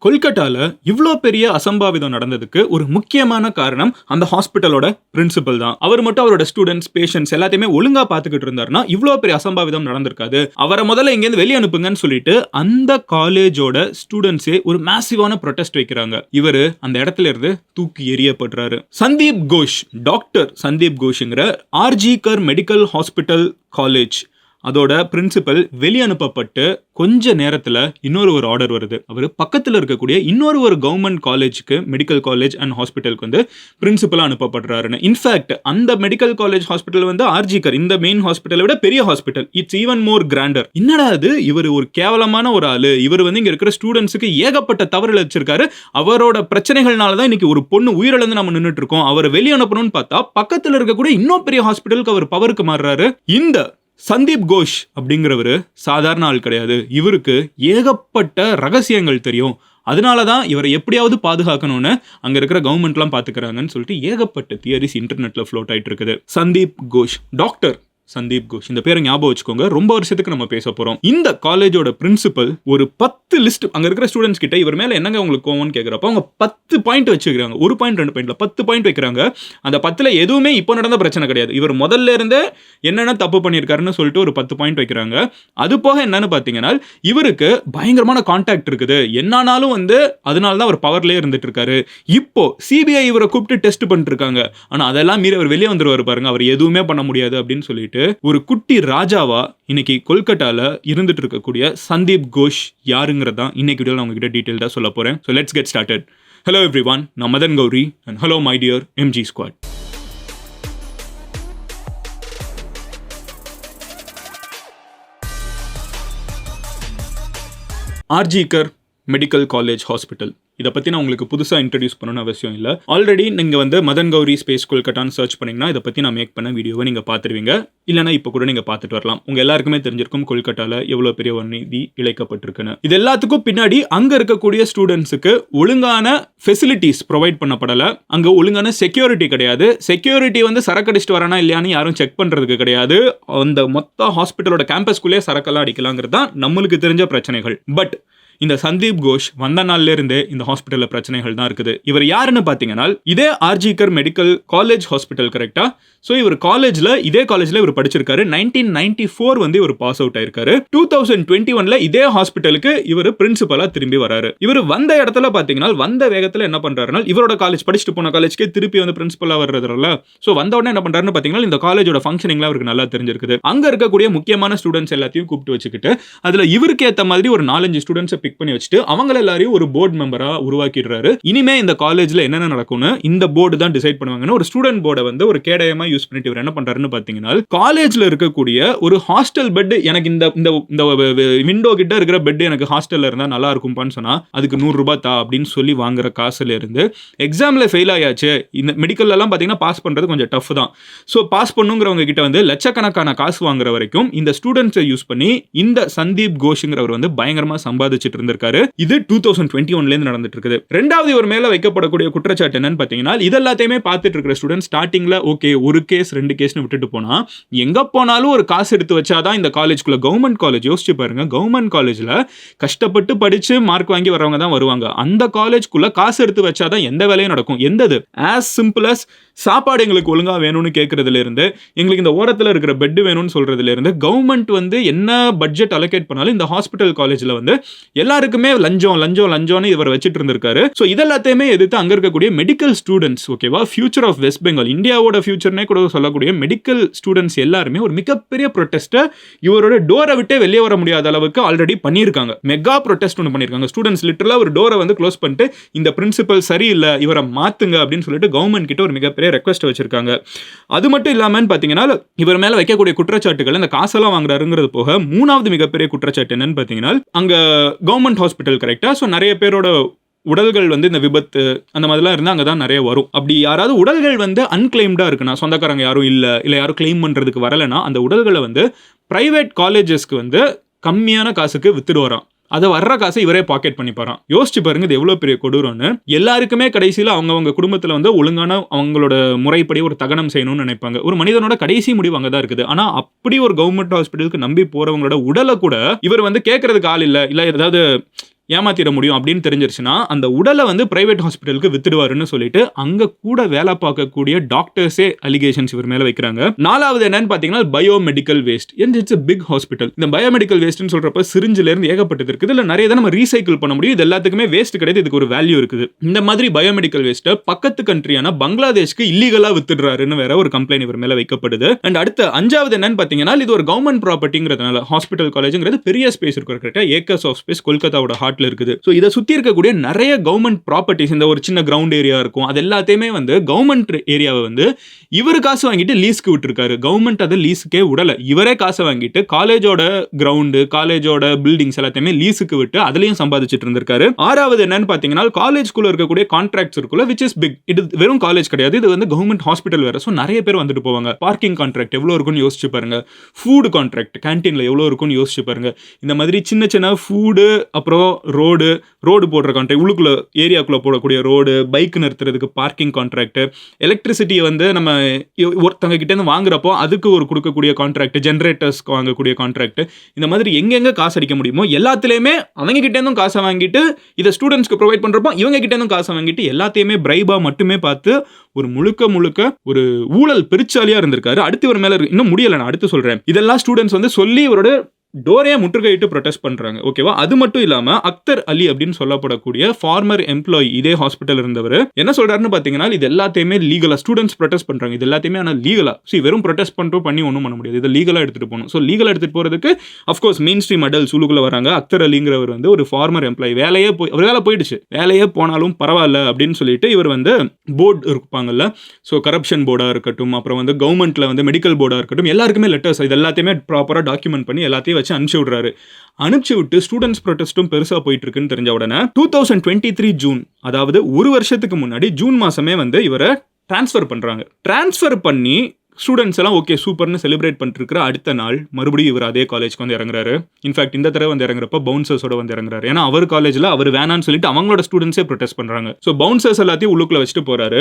கொல்கட்டால இவ்ளோ பெரிய அசம்பாவிதம் நடந்ததுக்கு ஒரு முக்கியமான காரணம் அந்த ஹாஸ்பிட்டலோட பிரின்சிபல் தான். அவர் மட்டும் அவரோட ஸ்டூடண்ட்ஸ், பேஷண்ட்ஸ் எல்லாத்தையுமே ஒழுங்கா பார்த்துக்கிட்டு இருந்தாருன்னா இவ்ளோ பெரிய அசம்பாவிதம் நடந்திருக்காது. அவரை முதல்ல இங்கேருந்து வெளிய அனுப்புங்கன்னு சொல்லிட்டு அந்த காலேஜோட ஸ்டூடண்ட்ஸே ஒரு மேசிவான ப்ரொடெஸ்ட் வைக்கிறாங்க. இவரு அந்த இடத்துல இருந்து தூக்கி எறியப்படுறாரு. சந்தீப் கோஷ், டாக்டர் சந்தீப் கோஷ்ங்கிற ஆர்ஜிகர் மெடிக்கல் ஹாஸ்பிட்டல் காலேஜ் அதோட பிரின்சிபல் வெளியே அனுப்பப்பட்டு கொஞ்ச நேரத்தில் இன்னொரு ஒரு ஆர்டர் வருது. அவர் பக்கத்தில் இருக்கக்கூடிய இன்னொரு ஒரு கவர்மெண்ட் காலேஜுக்கு, மெடிக்கல் காலேஜ் அண்ட் ஹாஸ்பிட்டலுக்கு வந்து பிரின்சிபலாக அனுப்பப்படுறாருன்னு. இன்ஃபேக்ட் அந்த மெடிக்கல் காலேஜ் ஹாஸ்பிட்டல் வந்து ஆர்ஜிகர், இந்த மெயின் ஹாஸ்பிட்டலை விட பெரிய ஹாஸ்பிட்டல். It's even more கிராண்டர். என்னடா அது, இவர் ஒரு கேவலமான ஒரு ஆளு, இவர் வந்து இங்க இருக்கிற ஸ்டூடெண்ட்ஸுக்கு ஏகப்பட்ட தவறு வச்சிருக்காரு, அவரோட பிரச்சனைகள்னால தான் இன்னைக்கு ஒரு பொண்ணு உயிரிழந்து நம்ம நின்றுட்டு இருக்கோம், அவரை வெளியே அனுப்பணும்னு பார்த்தா பக்கத்தில் இருக்கக்கூடிய இன்னும் பெரிய ஹாஸ்பிட்டலுக்கு அவர் பவருக்கு மாறுறாரு. இந்த சந்தீப் கோஷ் அப்படிங்கிறவரு சாதாரண ஆள் கிடையாது. இவருக்கு ஏகப்பட்ட ரகசியங்கள் தெரியும். அதனால தான் இவரை எப்படியாவது பாதுகாக்கணும்னு அங்க இருக்கிற கவர்மெண்ட்லாம் பாத்துக்கிறாங்கன்னு சொல்லிட்டு ஏகப்பட்ட தியரிஸ் இன்டர்நெட்ல ஃப்ளோட் ஆயிட்டு இருக்குது. சந்தீப் கோஷ், டாக்டர் சந்தீப் கோஷ், இந்த பேரை ஞாபகம் வச்சுக்கோங்க. ரொம்ப வருஷத்துக்கு நம்ம பேச போறோம். இந்த காலேஜோட பிரின்சிபல் ஒரு 10 லிஸ்ட் அங்க இருக்கிற ஸ்டூடெண்ட்ஸ் கிட்ட இவர் மேல என்னங்க உங்களுக்கு கோவம்னு கேட்கிறப்ப அவங்க 10 பாயிண்ட் வச்சுக்கிறாங்க. 1 பாயிண்ட் 2 பாயிண்ட்ல 10 பாயிண்ட் வைக்கிறாங்க. அந்த 10ல எதுவுமே இப்போ நடந்த பிரச்சனை கிடையாது. இவர் முதல்ல இருந்தே என்னென்ன தப்பு பண்ணியிருக்காருன்னு சொல்லிட்டு ஒரு 10 பாயிண்ட் வைக்கிறாங்க. அது போக என்னன்னு பாத்தீங்கன்னா இவருக்கு பயங்கரமான கான்டாக்ட் இருக்குது, என்னானாலும் வந்து அதனால தான் அவர் பவர்லயே இருந்துட்டு இருக்காரு. இப்போ சிபிஐ இவரை கூப்பிட்டு டெஸ்ட் பண்ணிட்டு இருக்காங்க. ஆனா அதெல்லாம் மீறி அவர் வெளியே வந்துருவாரு பாருங்க, அவர் எதுவுமே பண்ண முடியாது அப்படின்னு சொல்லிட்டு ஒரு குட்டி ராஜாவா இன்னைக்கு கொல்கட்டால இருந்துட்டு இருக்கக்கூடிய சந்தீப் கோஷ் யாருங்கிறதா இன்னைக்கு வீடியோல நான் உங்ககிட்ட டீடைல்டா சொல்ல போறேன். So let's get started. Hello everyone, நான் Madan Gowri and hello my dear MG squad. R G Kar medical college hospital, இதை பற்றி நான் உங்களுக்கு புதுசாக இன்ட்ரடியூஸ் பண்ணணும்னு அவசியம் இல்லை. ஆல்ரெடி நீங்கள் வந்து மதன் கௌரி ஸ்பேஸ் கொல்கட்டான்னு சர்ச் பண்ணிங்கன்னா இதை பற்றி நான் மேக் பண்ண வீடியோவை நீங்கள் பார்த்துருவீங்க. இல்லைனா இப்போ கூட நீங்கள் பார்த்துட்டு வரலாம். உங்கள் எல்லாருக்குமே தெரிஞ்சிருக்கும் கொல்கட்டாவில் எவ்வளோ பெரிய ஒரு நீதி இழைக்கப்பட்டிருக்குன்னு. இது எல்லாத்துக்கும் பின்னாடி அங்கே இருக்கக்கூடிய ஸ்டூடெண்ட்ஸுக்கு ஒழுங்கான ஃபெசிலிட்டிஸ் ப்ரொவைட் பண்ணப்படலை. அங்கே ஒழுங்கான செக்யூரிட்டி கிடையாது. செக்யூரிட்டி வந்து சரக்கு அடிச்சுட்டு வரானா இல்லையான்னு யாரும் செக் பண்ணுறதுக்கு கிடையாது. அந்த மொத்த ஹாஸ்பிட்டலோட கேம்பஸ்குள்ளேயே சரக்கெல்லாம் அடிக்கலாங்கிறது தான் நம்மளுக்கு தெரிஞ்ச பிரச்சனைகள். பட் இந்த சந்தீப் கோஷ் வந்த நாள்ல இருந்தே இந்த ஹாஸ்பிட்டல்ல பிரச்சனைகள் தான் இருக்குது. இவர் யாருன்னு பாத்தீங்கன்னா இதே ஆர்ஜிகர் மெடிக்கல் காலேஜ் ஹாஸ்பிட்டல், கரெக்டா? ஸோ இவர் இதே காலேஜ்ல இவர் படிச்சிருக்காரு. 1994 வந்து இவர் பாஸ் அவுட் ஆயிருக்காரு. 2021 இதே ஹாஸ்பிட்டலுக்கு இவர் பிரின்சிபலா திரும்பி வராரு. இவர் வந்த இடத்துல பாத்தீங்கன்னா வந்த வேகத்துல என்ன பண்றாருன்னா இவரோட காலேஜ் படிச்சுட்டு போன காலேஜ்க்கே திருப்பி வந்து பிரின்சிபலா வர்றதுல ஸோ வந்த உடனே என்ன பண்றாருன்னு பாத்தீங்கன்னா இந்த காலேஜோட ஃபங்க்ஷனிங்ல அவருக்கு நல்லா தெரிஞ்சிருக்குது. அங்க இருக்கக்கூடிய முக்கியமான ஸ்டூடெண்ட்ஸ் எல்லாத்தையும் கூப்பிட்டு வச்சுக்கிட்டு அதுல இவருக்கு ஏற்ற மாதிரி ஒரு 4-5 ஸ்டூடெண்ட்ஸை பிக் பண்ணி வச்சுட்டு அவங்க எல்லாரையும் ஒரு போர்டு மெம்பரா உருவாக்கிடுறாரு. இனிமே இந்த காலேஜ்ல என்னென்ன நடக்கும்னு இந்த போர்டு தான் டிசைட் பண்ணுவாங்கன்னு ஒரு ஸ்டூடெண்ட் போர்டை வந்து ஒரு கேடயமா யூஸ் பண்ணிட்டு இவர் என்ன பண்றாருன்னு பாத்தீங்கன்னா காலேஜ்ல இருக்கக்கூடிய ஒரு ஹாஸ்டல் பெட், எனக்கு இந்த விண்டோ கிட்ட இருக்கிற பெட் எனக்கு ஹாஸ்டல்ல இருந்தா நல்லா இருக்கும்பான்னு சொன்னா அதுக்கு 100 ரூபாய் தா அப்படின்னு சொல்லி வாங்குற காசுல இருந்து எக்ஸாம்ல ஃபெயில் ஆயாச்சு, இந்த மெடிக்கல் எல்லாம் பாத்தீங்கன்னா பாஸ் பண்றது கொஞ்சம் டஃப் தான். ஸோ பாஸ் பண்ணுங்கிறவங்க கிட்ட வந்து லட்சக்கணக்கான காசு வாங்குற வரைக்கும் இந்த ஸ்டூடெண்ட்ஸை யூஸ் பண்ணி இந்த சந்தீப் கோஷ்ங்கிறவர் வந்து பயங்கரமா சம்பாதிச்சுட்டு இருந்திருக்காரு. இது 2021 இருந்து நடந்துட்டு இருக்குது. ரெண்டாவது இவர் மேல வைக்கப்படக்கூடிய குற்றச்சாட்டு என்னன்னு பாத்தீங்கன்னா இதெல்லாத்தையுமே பார்த்துட்டு இருக்கிற ஸ்டூடெண்ட் ஸ்டார்டிங்ல ஓகே ஒரு கேஸ் 2 கேஸ்னு விட்டுட்டு போனா எங்க போனாலும் ஒரு காசு எடுத்து வச்சாதான் இந்த காலேஜ்குள்ள, கவர்மெண்ட் காலேஜ் யோசிச்சு பாருங்க, கவர்மெண்ட் காலேஜ்ல கஷ்டப்பட்டு படிச்சு மார்க் வாங்கி வரவங்க தான் வருவாங்க. அந்த காலேஜ்குள்ள காசு எடுத்து வச்சாதான் எந்த வேலையும் நடக்கும். எந்தது ஆஸ் சிம்பிள் அஸ் சாப்பாடு எங்களுக்கு ஒழுங்கா வேணும்னு கேட்கறதுல இருந்து, எங்களுக்கு இந்த ஓரத்தில் இருக்கிற பெட் வேணும்னு சொல்றதுல இருந்து, கவர்மெண்ட் வந்து என்ன பட்ஜெட் அலோகேட் பண்ணாலும் இந்த ஹாஸ்பிட்டல் காலேஜ்ல வந்து எல்லாருக்குமே லஞ்சம்னு இவர் வச்சிட்டு இருந்திருக்காரு. ஸோ இதெல்லாத்தையுமே எதிர்த்து அங்க இருக்கக்கூடிய மெடிக்கல் ஸ்டூடெண்ட்ஸ், ஓகேவா, ஃபியூச்சர் ஆஃப் வெஸ்ட் பெங்கால், இந்தியாவோட ஃபியூச்சர்னே கூட சொல்லக்கூடிய மெடிக்கல் ஸ்டூடெண்ட்ஸ் எல்லாருமே ஒரு மிகப்பெரிய ப்ரொட்டஸ்ட்டை இவரோட டோரை விட்டே வெளியே வர முடியாத அளவுக்கு ஆல்ரெடி பண்ணியிருக்காங்க. மெகா ப்ரொட்டஸ்ட் ஒன்று பண்ணியிருக்காங்க. ஸ்டூடெண்ட்ஸ் லிட்டரலா ஒரு டோரை வந்து க்ளோஸ் பண்ணிட்டு இந்த பிரின்சிபல் சரியில்லை, இவரை மாத்துங்க அப்படின்னு சொல்லிட்டு கவர்மெண்ட் கிட்ட ஒரு மிகப்பெரிய ரெக்வெஸ்ட் வச்சிருக்காங்க. அது மட்டும் இல்லாமல் பாத்தீங்கன்னா இவர் மேல வைக்கக்கூடிய குற்றச்சாட்டுகள் இந்த காசெல்லாம் வாங்குறாருங்கிறது போக மூணாவது மிகப்பெரிய குற்றச்சாட்டு என்னன்னு பாத்தீங்கன்னா அங்க கவர்மெண்ட் ஹாஸ்பிட்டல், கரெக்டா? ஸோ நிறைய பேரோட உடல்கள் வந்து இந்த விபத்து அந்த மாதிரிலாம் இருந்தால் அங்கே தான் நிறைய வரும். அப்படி யாராவது உடல்கள் வந்து அன்கிளைம்டா இருக்குன்னா, சொந்தக்காரங்க யாரும் இல்லை யாரும் கிளைம் பண்ணுறதுக்கு வரலைன்னா அந்த உடல்களை வந்து பிரைவேட் காலேஜஸ்க்கு வந்து கம்மியான காசுக்கு வித்துட்டு வரான். அதை வர்ற காசை இவரே பாக்கெட் பண்ணி போறான். யோசிச்சு பாருங்க இது எவ்வளவு பெரிய கொடூரம்னு. எல்லாருக்குமே கடைசியில் அவங்கவங்க குடும்பத்தில் வந்து ஒழுங்கான அவங்களோட முறைப்படி ஒரு தகனம் செய்யணும்னு நினைப்பாங்க. ஒரு மனிதனோட கடைசி முடிவு அங்கே தான் இருக்குது. ஆனா அப்படி ஒரு கவர்மெண்ட் ஹாஸ்பிட்டலுக்கு நம்பி போறவங்களோட உடலை கூட இவர் வந்து கேட்கறதுக்கு ஆள் இல்லை, ஏதாவது ஏமாத்திட முடியும் அப்படின்னு தெரிஞ்சிருச்சுன்னா அந்த உடலை வந்து பிரைவேட் ஹாஸ்பிட்டலுக்கு வித்துடுவாருன்னு சொல்லிட்டு அங்க கூட வேலை பார்க்கக்கூடிய டாக்டர்ஸே அலிகேஷன்ஸ் இவர் மேல வைக்கிறாங்க. நாலாவது என்னன்னு பாத்தீங்கன்னா biomedical waste. It's a big hospital. இந்த பயோமெடிக்கல் வேஸ்ட்னு சொல்றப்ப சிரிஞ்சில இருந்து ஏகப்பட்டது இருக்குது. இல்ல நிறைய தான் நம்ம ரீசைக்கிள் பண்ண முடியும். இது எல்லாத்துக்குமே வேஸ்ட் கிடையாது. இதுக்கு ஒரு வேல்யூ இருக்குது. இந்த மாதிரி பயோமெடிக்கல் வேஸ்ட்டை பக்கத்து கண்ட்ரியான பங்களாதேஷ்க்கு இல்லீகலா வித்துடுறாருன்னு வேற ஒரு கம்ப்ளைண்ட் இவர் மேல வைக்கப்படுது. அண்ட் அடுத்த அஞ்சாவது என்னன்னு பாத்தீங்கன்னா இது ஒரு கவர்மெண்ட் ப்ராப்பர்ட்டிங்கிறதுனால ஹாஸ்பிட்டல் காலேஜ்ங்கிறது பெரிய ஸ்பேஸ் இருக்கு. கரெக்டா ஏக்கர்ஸ் ஆஃப் ஸ்பேஸ் கொல்கத்தாவோட ஹார்ட்ல இருக்குது. ஸோ இதை சுத்தி இருக்கக்கூடிய நிறைய கவர்மெண்ட் ப்ராப்பர்ட்டிஸ், இந்த ஒரு சின்ன கிரவுண்ட் ஏரியா இருக்கும், அது எல்லாத்தையுமே வந்து கவர்மெண்ட் ஏரியாவை வந்து இவர் காசு வாங்கிட்டு லீஸ்க்கு விட்டுருக்காரு. கவர்மெண்ட் அதை லீஸுக்கே விடல. இவரே காசை வாங்கிட்டு காலேஜோட கிரவுண்டு, காலேஜோட பில்டிங்ஸ் எல்லாத்தையுமே லீஸுக்கு விட்டு அதுலயும் சம்பாதிச்சிட்டு இருந்திருக்காரு. ஆறாவது என்னன்னு பாத்தீங்கன்னா காலேஜ்குள்ள இருக்கக்கூடிய கான்ட்ராக்ட்ஸ் இருக்குல்ல, which is big. இது வெறும் காலேஜ் கிடையாது, இது வந்து கவர்மெண்ட் ஹாஸ்பிட்டல் வேற. ஸோ நிறைய பேர் வந்துட்டு போவாங்க. பார்க்கிங் கான்ட்ராக்ட் எவ்வளோ இருக்குன்னு யோசிச்சு பாருங்க. ஃபுட் கான்ட்ராக்ட் கேன்டீன்ல எவ்வளோ இருக்குன்னு யோசிச்சு பாருங்க. இந்த மாதிரி சின்ன சின்ன ஃபுட்டு, அப்புறம் ரோடு போடுற கான்ட்ராக்ட், உள்ளுக்குள்ள ஏரியாக்குள்ள போடக்கூடிய ரோடு, பைக் நிறுத்துறதுக்கு பார்க்கிங் கான்ட்ராக்ட், எலக்ட்ரிசிட்டியை வந்து நம்ம ஒருத்தங்க கிட்ட இருந்து வாங்குறப்போ அதுக்கு ஒரு கொடுக்கக்கூடிய கான்ட்ராக்ட், ஜென்ரேட்டர்ஸ் வாங்கக்கூடிய கான்ட்ராக்ட், இந்த மாதிரி எங்கெங்க காசு அடிக்க முடியுமோ எல்லாத்துலயுமே அவங்க கிட்ட இருந்தும் காசை வாங்கிட்டு இதை ஸ்டூடெண்ட்ஸ்க்கு ப்ரொவைட் பண்றப்போ இவங்க கிட்ட இருந்தும் காசை வாங்கிட்டு எல்லாத்தையுமே பிரைபா மட்டுமே பார்த்து ஒரு முழுக்க ஒரு ஊழல் பெருச்சாலியா இருந்திருக்காரு. அடுத்து இவர் மேல இன்னும் முடியல, நான் அடுத்து சொல்றேன். இதெல்லாம் ஸ்டூடெண்ட்ஸ் வந்து சொல்லி இவரோட டோரையா முற்றுகையிட்டு ப்ரொடெஸ்ட் பண்றாங்க. ஓகேவா? அது மட்டும் இல்லாம அக்தர் அலி அப்படின்னு சொல்லப்படக்கூடிய ஃபார்மர் எம்ப்ளாயி இதே ஹாஸ்பிட்டல் இருந்தவர் என்ன சொல்றாருன்னு பாத்தீங்கன்னா இது எல்லாத்தையுமே லீகலா ஸ்டூடெண்ட்ஸ் ப்ரொடெஸ்ட் பண்றாங்க. இது எல்லாத்தையுமே ஆனா லீகலா, வெறும் ப்ரொடெஸ்ட் பண்ணி ஒன்றும் பண்ண முடியாது. இது லீகலா எடுத்துட்டு போகணும். ஸோ லீகலா எடுத்துட்டு போறதுக்கு அஃப்கோர்ஸ் மெயின் ஸ்ட்ரீம் அடல்ட்ஸ் உள்ளுக்குள்ள வராங்க. அக்தர் அலிங்கிறவர் வந்து ஒரு ஃபார்மர் எம்ப்ளாயி, வேலை போயிடுச்சு, வேலையே போனாலும் பரவாயில்ல அப்படின்னு சொல்லிட்டு இவர் வந்து போர்டு இருப்பாங்கல்ல, ஸோ கரப்ஷன் போர்டா இருக்கட்டும், அப்புறம் வந்து கவர்மெண்ட்ல வந்து மெடிக்கல் போர்டா இருக்கட்டும், எல்லாருக்குமே லெட்டர்ஸ் இது எல்லாத்தையுமே ப்ராப்பரா டாக்குமெண்ட் பண்ணி எல்லாத்தையும் வச்சு அனுப்பிச்சு விடுறாரு. அனுப்பிச்சு விட்டு ஸ்டூடெண்ட்ஸ் ப்ரொடெஸ்டும் பெருசா போயிட்டு இருக்குன்னு தெரிஞ்ச உடனே 2023 ஜூன், அதாவது ஒரு வருஷத்துக்கு முன்னாடி ஜூன் மாசமே வந்து இவரை டிரான்ஸ்ஃபர் பண்றாங்க. டிரான்ஸ்ஃபர் பண்ணி ஸ்டூடெண்ட்ஸ் எல்லாம் ஓகே சூப்பர்னு செலிப்ரேட் பண்ணிட்டு இருக்கிற அடுத்த நாள் மறுபடியும் இவர் அதே காலேஜ்க்கு வந்து இறங்குறாரு. இன்ஃபேக்ட் இந்த தடவை வந்து இறங்குறப்ப பவுன்சர்ஸோட வந்து இறங்குறாரு. ஏன்னா அவர் காலேஜில் அவர் வேணான்னு சொல்லிட்டு அவங்களோட ஸ்டூடெண்ட்ஸே ப்ரொடெஸ்ட் பண்றாங்க. ஸோ பவுன்சர்ஸ் எல்லாத்தையும் உள்ளுக்குள்ள வச்சுட்டு போறாரு.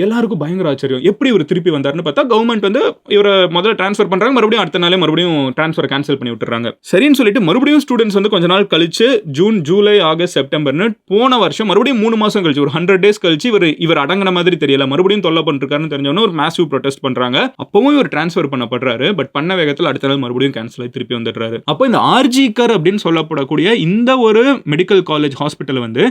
எல்லாருக்கும் பயங்கர ஆச்சரியம், எப்படி இவர் திருப்பி வந்தாருன்னு பார்த்தா கவர்மெண்ட் வந்து இவரை முதல்ல டிரான்ஸ்ஃபர் பண்றாங்க, மறுபடியும் அடுத்த நாளே மறுபடியும் டிரான்ஸ்ஃபர் கேன்சல் பண்ணி விட்டுறாங்க. சரின்னு சொல்லிட்டு மறுபடியும் ஸ்டூடெண்ட்ஸ் வந்து கொஞ்ச நாள் கழிச்சு ஜூன், ஜூலை, ஆகஸ்ட், செப்டம்பர்னு போன வருஷம் மறுபடியும் 3 மாசம் கழிச்சு ஒரு 100 days கழிச்சு இவர் அடங்கின மாதிரி தெரியல, மறுபடியும் தொல்லை பண்ணிருக்காருன்னு தெரிஞ்சவொன்னு ஒரு மேசிவ் ப்ரொடெஸ்ட் பண்றாங்க. அப்பவும் இவர் டிரான்ஸ்ஃபர் பண்ணப்படுறாரு. பட் பண்ண வேகத்தில் அடுத்த நாள் மறுபடியும் கேன்சல் ஆகி திருப்பி வந்துடுறாரு. அப்போ இந்த ஆர்ஜிகர் அப்படின்னு சொல்லப்படக்கூடிய இந்த ஒரு மெடிக்கல் காலேஜ் ஹாஸ்பிட்டல் வந்து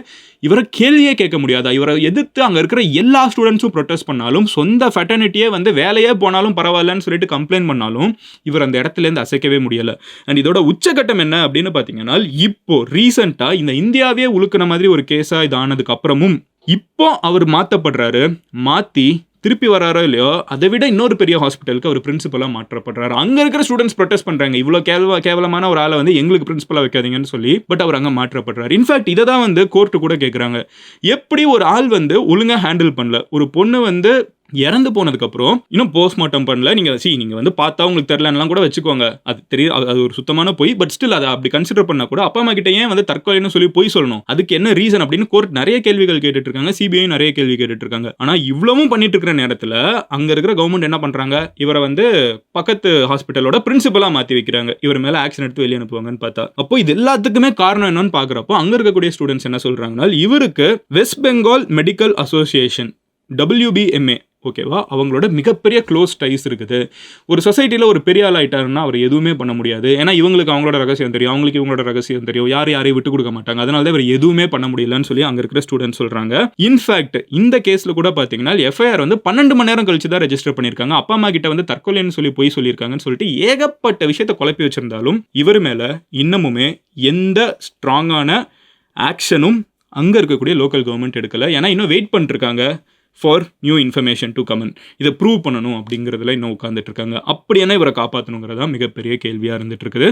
இவரை கேள்வியே கேட்க முடியாதா? இவரை எதிர்த்து அங்க இருக்கிற எல்லா ஸ்டூடெண்ட்ஸும் ப்ரொடெஸ்ட் பண்ணாலும், சொந்த ஃபெட்டர்னிட்டியே வந்து வேலையே போனாலும் பரவாயில்லன்னு சொல்லிட்டு கம்ப்ளைண்ட் பண்ணாலும் இவர் அந்த இடத்துல இருந்து அசைக்கவே முடியல. அண்ட் இதோட உச்சகட்டம் என்ன அப்படின்னு பாத்தீங்கன்னா, இப்போ ரீசெண்டா இந்த இந்தியாவே உழுக்கிற மாதிரி ஒரு கேஸா இது ஆனதுக்கு அப்புறமும் இப்போ அவர் மாத்தப்படுறாரு. மாத்தி திருப்பி வராரோ இல்லையோ, அதை விட இன்னொரு பெரிய ஹாஸ்பிட்டலுக்கு அவர் பிரின்சிபலா மாற்றப்படுறாரு. அங்க இருக்கிற ஸ்டூடெண்ட்ஸ் ப்ரொடெஸ்ட் பண்றாங்க, இவ்வளவு கேவலமான ஒரு ஆளை வந்து எங்களுக்கு பிரின்சிபலா வைக்காதீங்கன்னு சொல்லி. பட் அவர் அங்க மாற்றப்படுறாரு. இன்ஃபேக்ட் இதை தான் வந்து கோர்ட்டு கூட கேட்குறாங்க, எப்படி ஒரு ஆள் வந்து ஒழுங்கா ஹேண்டில் பண்ணல, ஒரு பொண்ணு வந்து இறந்து போனதுக்கு அப்புறம் இன்னும் போஸ்ட்மார்ட்டம் பண்ணல, நீங்க வந்து பார்த்தா உங்களுக்கு தெரியலன்னா கூட வச்சுக்கோங்க, அது தெரியும், அது ஒரு சுத்தமான பொய். பட் ஸ்டில் அதை அப்படி கன்சிடர் பண்ணா கூட அப்பா அம்மா கிட்ட ஏன் வந்து தற்கொலைன்னு சொல்லி பொய் சொல்லணும், அதுக்கு என்ன ரீசன் அப்படின்னு கோர்ட் நிறைய கேள்விகள் கேட்டுட்டு இருக்காங்க. சிபிஐ நிறைய கேள்வி கேட்டுட்டு இருக்காங்க. ஆனா இவ்வளவும் பண்ணிட்டு இருக்கிற நேரத்துல அங்க இருக்கிற கவர்மெண்ட் என்ன பண்றாங்க, இவரை வந்து பக்கத்து ஹாஸ்பிட்டலோட பிரின்சிபலா மாத்தி வைக்கிறாங்க. இவர் மேல ஆக்ஷன் எடுத்து வெளியே அனுப்புவாங்கன்னு பார்த்தா, அப்போ இது எல்லாத்துக்குமே காரணம் என்னன்னு பாக்குறப்போ அங்க இருக்கக்கூடிய ஸ்டூடெண்ட்ஸ் என்ன சொல்றாங்கன்னா, இவருக்கு west Bengal medical association WBMA ஓகேவா, அவங்களோட மிகப்பெரிய க்ளோஸ் டைஸ் இருக்குது. ஒரு சொசைட்டியில் ஒரு பெரிய ஆள் ஆயிட்டாருன்னா அவர் எதுவுமே பண்ண முடியாது. ஏன்னா இவங்களுக்கு அவங்களோட ரகசியம் தெரியும், அவங்களுக்கு இவங்களோட ரகசியம் தெரியும், யாரையும் விட்டு கொடுக்க மாட்டாங்க. அதனால தான் இவர் எதுவுமே பண்ண முடியலன்னு சொல்லி அங்கே இருக்கிற ஸ்டூடெண்ட்ஸ் சொல்றாங்க. இன்ஃபேக்ட் இந்த கேஸில் கூட பார்த்தீங்கன்னா எஃப்ஐஆர் வந்து 12 மணி நேரம் கழிச்சு தான் ரெஜிஸ்டர் பண்ணியிருக்காங்க. அப்பா அம்மா கிட்ட வந்து தற்கொலைன்னு சொல்லி போய் சொல்லியிருக்காங்கன்னு சொல்லிட்டு ஏகப்பட்ட விஷயத்தை குழப்பி வச்சிருந்தாலும் இவர் மேலே இன்னமுமே எந்த ஸ்ட்ராங்கான ஆக்ஷனும் அங்கே இருக்கக்கூடிய லோக்கல் கவர்மெண்ட் எடுக்கலை. ஏன்னா இன்னும் வெயிட் பண்ணிருக்காங்க for new information to come on, இதை ப்ரூவ் பண்ணணும் அப்படிங்கிறதுல இன்னும் உட்காந்துட்டு இருக்காங்க. அப்படியான இவரை காப்பாற்றணுங்கிறதா மிகப்பெரிய கேள்வியாக இருந்துட்டு இருக்குது.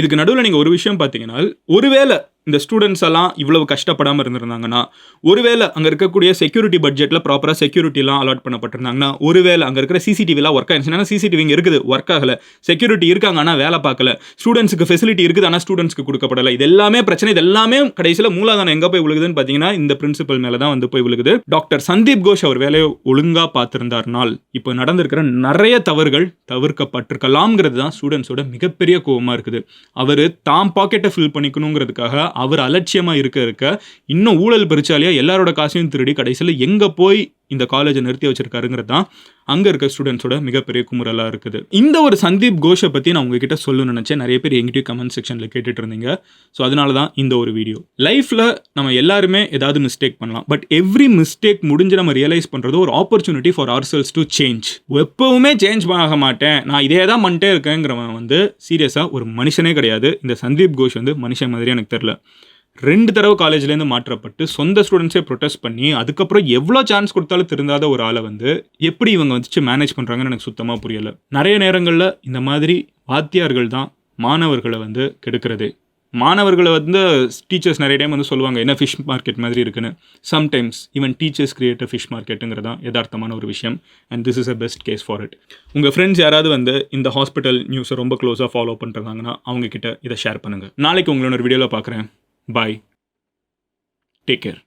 இதுக்கு நடுவில் நீங்கள் ஒரு விஷயம் பார்த்தீங்கன்னா, ஒருவேளை இந்த ஸ்டூடெண்ட்ஸ் எல்லாம் இவ்வளவு கஷ்டப்படாமல் இருந்திருந்தாங்கன்னா, ஒருவேளை அங்கே இருக்கக்கூடிய செக்யூரிட்டி பட்ஜெட்டில் ப்ராப்பராக செக்யூரிட்டிலாம் அலாட் பண்ணப்பட்டிருந்தாங்கன்னா, ஒருவேளை அங்கே இருக்கிற சிசிடிவிலாம் ஒர்க் ஆகிடுச்சுன்னா, சிசிடிவி இங்கே இருக்குது ஒர்க் ஆகலை, செக்யூரிட்டி இருக்காங்க ஆனால் வேலை பார்க்கல, ஸ்டூடெண்ட்ஸுக்கு ஃபெசிலிட்டி இருக்குது ஆனால் ஸ்டூடெண்ட்ஸ்க்கு கொடுக்கப்படலை, இது எல்லாமே பிரச்சனை. இது எல்லாமே கடைசியில் மூலாதானம் எங்கே போய் விழுகுதுன்னு பார்த்தீங்கன்னா இந்த பிரின்சிபல் மேலே தான் வந்து போய் விழுகுது. டாக்டர் சந்தீப் கோஷ் அவர் வேலையை ஒழுங்காக பார்த்துருந்தார்னால் இப்போ நடந்திருக்கிற நிறைய தவறுகள் தவிர்க்கப்பட்டிருக்கலாம்ங்கிறது தான் ஸ்டூடெண்ட்ஸோட மிகப்பெரிய கோபமாக இருக்குது. அவர் தாம் பாக்கெட்டை ஃபில் பண்ணிக்கணுங்கிறதுக்காக அவர் அலட்சியமாக இருக்க இன்னும் ஊழல் பெருச்சாலியா எல்லாரோட காசையும் திருடி கடைசியில் எங்கே போய் இந்த காலேஜை நிறுத்தி வச்சிருக்காருங்கிறது தான் அங்கே இருக்க ஸ்டூடெண்ட்ஸோட மிகப்பெரிய குமுறலாக இருக்குது. இந்த ஒரு சந்தீப் கோஷை பற்றி நான் உங்ககிட்ட சொல்லணும்னு நினச்சேன். நிறைய பேர் எங்கிட்டயும் கமெண்ட் செக்ஷனில் கேட்டுட்டு இருந்தீங்க. ஸோ அதனால தான் இந்த ஒரு வீடியோ. லைஃப்பில் நம்ம எல்லாருமே ஏதாவது மிஸ்டேக் பண்ணலாம். பட் எவ்ரி மிஸ்டேக் முடிஞ்சு நம்ம ரியலைஸ் பண்ணுறது ஒரு ஆப்பர்ச்சுனிட்டி ஃபார் அவர் செல்ஸ் டு சேஞ்ச். எப்பவுமே சேஞ்ச் ஆக மாட்டேன், நான் இதே தான் பண்ணிட்டே இருக்கேங்கிறவன் வந்து சீரியஸாக ஒரு மனுஷனே கிடையாது. இந்த சந்தீப் கோஷ் வந்து மனுஷன் மாதிரி எனக்கு தெரில. 2 தடவை காலேஜ்லேருந்து மாற்றப்பட்டு சொந்த ஸ்டூடெண்ட்ஸே ப்ரொட்டஸ்ட் பண்ணி அதுக்கப்புறம் எவ்வளோ சான்ஸ் கொடுத்தாலும் திருந்தாத ஒரு ஆளை வந்து எப்படி இவங்க வந்துச்சு மேனேஜ் பண்ணுறாங்கன்னு எனக்கு சுத்தமாக புரியலை. நிறைய நேரங்களில் இந்த மாதிரி வாத்தியார்கள் தான் மாணவர்களை வந்து கெடுக்கிறது. மாணவர்களை வந்து டீச்சர்ஸ் நிறைய டைம் வந்து சொல்லுவாங்க என்ன ஃபிஷ் மார்க்கெட் மாதிரி இருக்குன்னு. Sometimes even teachers create a fish மார்க்கெட்டுங்கிறது தான் யதார்த்தமான ஒரு விஷயம். And this is a best case for it. உங்கள் ஃப்ரெண்ட்ஸ் யாராவது வந்து இந்த ஹாஸ்பிட்டல் நியூஸை ரொம்ப க்ளோஸாக ஃபாலோ பண்ணுறாங்கன்னா அவங்கக்கிட்ட இதை ஷேர் பண்ணுங்கள். நாளைக்கு உங்களோட ஒரு வீடியோவில் பார்க்குறேன். Bye. Take care.